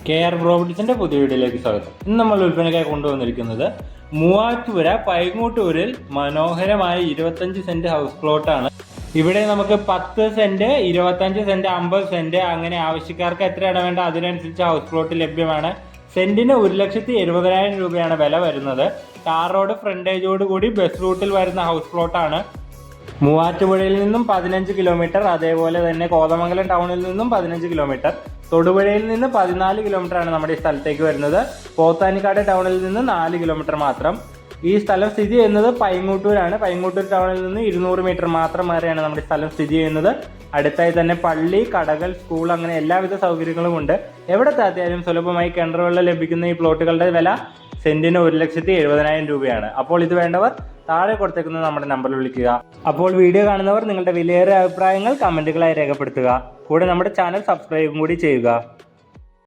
KR പ്രോപ്പർട്ടീസിന്റെ പുതിയ വീഡിയോയിലേക്ക് സ്വാഗതം. ഇന്ന് നമ്മൾ വിൽപ്പനയ്ക്കായി കൊണ്ടുവന്നിരിക്കുന്നത് മൂവാറ്റുപുഴ പൈങ്ങോട്ടൂരിൽ മനോഹരമായ 25 സെന്റ് ഹൗസ് പ്ലോട്ടാണ്. ഇവിടെ നമുക്ക് 10 സെന്റ്, 25 സെന്റ്, 50 സെന്റ് അങ്ങനെ ആവശ്യക്കാർക്ക് എത്രയാണ് വേണ്ട അതിനനുസരിച്ച് ഹൗസ് പ്ലോട്ട് ലഭ്യമാണ്. സെന്റിന് 1,70,000 രൂപയാണ് വില വരുന്നത്. ടാർ റോഡ് ഫ്രണ്ടേജോട് കൂടി ബസ് റൂട്ടിൽ വരുന്ന ഹൗസ് പ്ലോട്ടാണ്. മൂവാറ്റുപുഴയിൽ നിന്നും 15 കിലോമീറ്റർ, അതേപോലെ തന്നെ കോതമംഗലം ടൗണിൽ നിന്നും 15 കിലോമീറ്റർ, തൊടുപുഴയിൽ നിന്ന് 14 കിലോമീറ്റർ ആണ് നമ്മുടെ ഈ സ്ഥലത്തേക്ക് വരുന്നത്. പോത്താനിക്കാട് ടൗണിൽ നിന്ന് 4 കിലോമീറ്റർ മാത്രം. ഈ സ്ഥലം സ്ഥിതി ചെയ്യുന്നത് പൈങ്ങോട്ടൂരാണ്. പൈങ്ങോട്ടൂർ ടൗണിൽ നിന്ന് 200 മീറ്റർ മാത്രം മാറിയാണ് നമ്മുടെ സ്ഥലം സ്ഥിതി ചെയ്യുന്നത്. അടുത്തായി തന്നെ പള്ളി, കടകൾ, സ്കൂൾ അങ്ങനെ എല്ലാവിധ സൗകര്യങ്ങളും ഉണ്ട്. എവിടെ താത്തിയാലും സുലഭമായി കിണർ വെള്ളം ലഭിക്കുന്ന ഈ പ്ലോട്ടുകളുടെ വില സെന്റിന് 1,70,000 രൂപയാണ്. അപ്പോൾ ഇത് വേണ്ടവർ താഴെ കൊടുത്തേക്കുന്ന നമ്മുടെ നമ്പറിൽ വിളിക്കുക. അപ്പോൾ വീഡിയോ കാണുന്നവർ നിങ്ങളുടെ വിലയേറിയ അഭിപ്രായങ്ങൾ കമന്റുകളായി രേഖപ്പെടുത്തുക. കൂടെ നമ്മുടെ ചാനൽ സബ്സ്ക്രൈബും കൂടി ചെയ്യുക.